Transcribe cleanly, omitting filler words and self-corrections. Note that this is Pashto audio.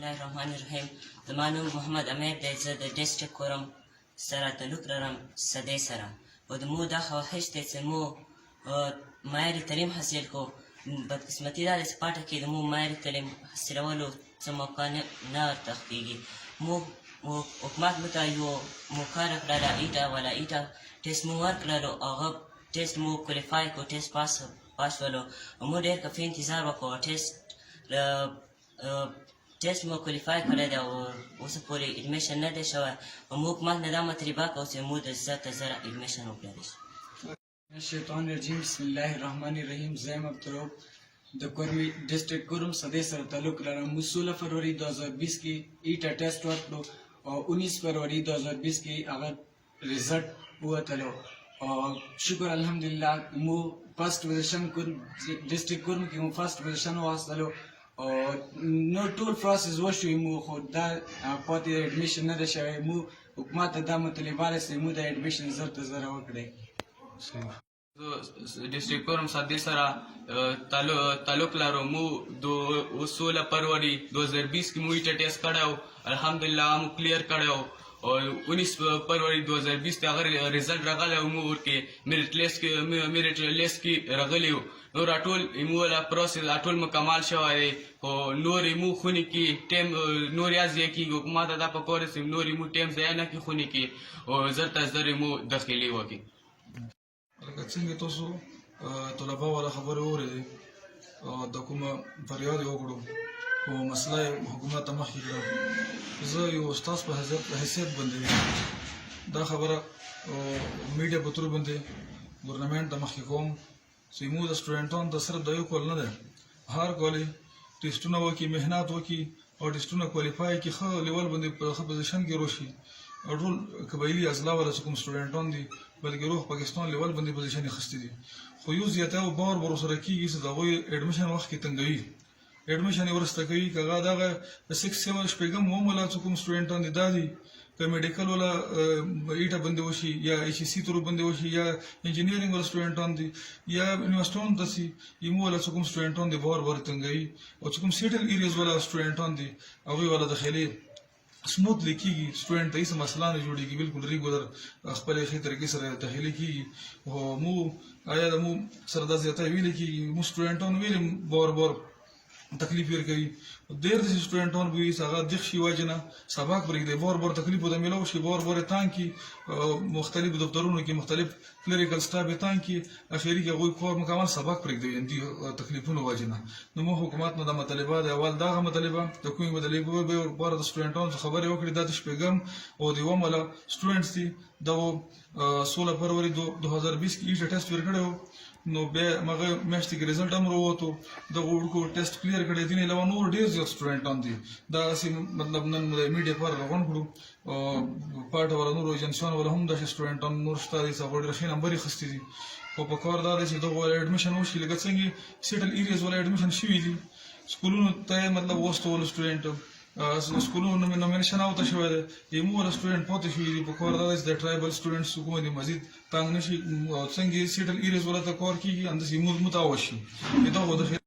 الله الرحمن الرحیم. زما نوم محمد امیر دی. زه د ډسټرک کورم سره تعلق لرم سدۍ سره، او د مو دا خواهش دی چې مو معیاري تعلیم حاصل کړو. بدقسمتي دا ده چې پاټه کې د مو معیاري تعلیم حاصلولو څه موقع نه ورته کېږي. مو حکومت موږ ته یو موقع راکړله، ایټه والا ایټه ټیسټ مو ورکړلو، هغه ټیسټ مو کوالیفای کړو، ټیسټ پاس شولو. مو ډېر کافي انتظار وکړو. ټیسټ مو کوالیفای کړی دی او اوسه پورې اډمیشن نه دی شوی. مو حکومت نه دا مطالبه کوو چې مو د زر زره اډمیشن وکړلی شي. الشیطان الرجیم. بسم الله الرحمن الرحیم. زیم عبدالرؤف د کورمی ډسټرک کورم سدۍ سره تعلق لرم. موږ 16 فروری 2020 کې ایټا ټیسټ ورکړو او 19 فروری 2020 کې هغه ریزلټ ووتلو او شکر الحمدلله مو فرست پوزیشن ډسټرک کورم کې مو فرست پوزیشن واخیستلو او نو ټول پروسس وشوی. مو خو دا پاتې اډمیشن نه دی شوی. مو حکومت ته دا مطالبه ده چې مو د اډمیشن زر ته زره وکړئ. ډسټرک کورم سدۍ سره تعلق لرو. مو 16 فروری 2020 کې مو ایټا ټیسټ کړی و، الحمدلله مو کلیر کړی و او 19 فروری 2020 کې هغه ریزلټ راغلی و. مو ورکې میرټ لیست کې راغلی و. نور ټول مو والا پروسس ټول مکمل شوی دی، خو نور مو خونې کې ټایم نور یا ضایع کېږي. حکومت ته دا پکار دی چې نور مو ټایم ضایع نه کړي خونې کې او زر ته زر مو داخلي وکړي. لکه څنګه تاسو طلبه والا خبرې واورېدې او د کومه فریاد یې وکړو او مسله یې حکومت ته مخکې کړه. زه یو استاد په حیثیت باندې دا خبره میډیا په تور باندې ګورنمنټ ته مخکې کوم چې موږ د سټوډنټانو ته صرف د یو کال نه دی، هر کال ټیسټونه وکړي، محنت وکړي او ټیسټونه کوالیفای کړي، ښه لیول باندې په ښه پوزیشن کې روشي. او ټول قبایلي اضلاع والا چې کوم سټوډنټان دي بلکې روح پاکستان لیول باندې پوزیشن یې اخیستې دي، خو یو زیاته بار ورسره کېږي چې د هغوی اډمیشن وخت کې تنګوي، اډمیشن یې ورسته کوي. که هغه دغه 6-7 شپږم والا چې کوم سټوډنټان دي دا دي، که میډیکل والا ایټه باندې وشي یا HEC تر باندې وشي یا انجینیرینګ والا سټوډنټان دي یا یونیورسټیانو ته سي، ایمو والا چې کوم سټوډنټان دي بار تنګوي. او چې کوم سیټل ایریاز والا سټوډنټان دي هغوی والا داخلي سموتلی کېږي، سټوډنټ ته هېڅ مسله نه جوړېږي، بالکل ریګولر خپلې ښې طریقې سره داخلي کېږي. او مو آیا د مو سره دا زیاته ویلې کېږي، مو سټوډنټانو ویلې بار تکلیف یې ورکوي. ډېر داسې سټوډنټان به وي چې هغه دغ شي وجې نه سبق پرېږدي، بار تکلیف ورته میلاو شي، بار یې تانګ کړي، مختلفو دفترونو کې مختلف کلریکل سټاف یې تانګ کړي، اخري کې هغوی کور مکمل سبق پرېږدي دې تکلیفونو وجې نه. نو موږ حکومت نه دا مطالبه دی، اول دغه مطالبه د کومې مطالبې به باره د سټوډنټانو څخه خبرې وکړي. دا د شپږم او د اووم والا سټوډنټس دي. دغو 16 فروری 2020 کې ایټا ټیسټ ورکړی و، نو بیا هغه میاشتې کې ریزلټ هم راووتو، دغو وړوکو ټیسټ کلیر کړی. دې نه علاوه نور ډېر زیات سټوډنټان دي. داسې مطلب نن میډیا پر راغونډ کړو، پاټه والا نورو ایجنسیانو والا هم داسې سټوډنټان نور شته دي چې هغوی ډېر ښې نمبر یې اخیستي دي. خو په کار دا دی چې دغو والا اډمیشن وشي، لکه څنګه سیټل ایریاز والا اډمیشن شوي دي. سکولونو ته یې مطلب واستولو سټوډنټ سکولونو نومینیشن اوته شوی دی، ایمو والا سټوډنټ پاتې شوي دي. په کار دا دی چې د ټرایبل سټوډنټس کومه دي مزید تنګ نه شي، څنګه سیټل ایریاز والا ته کار کېږي همداسې ایمو ته وشي.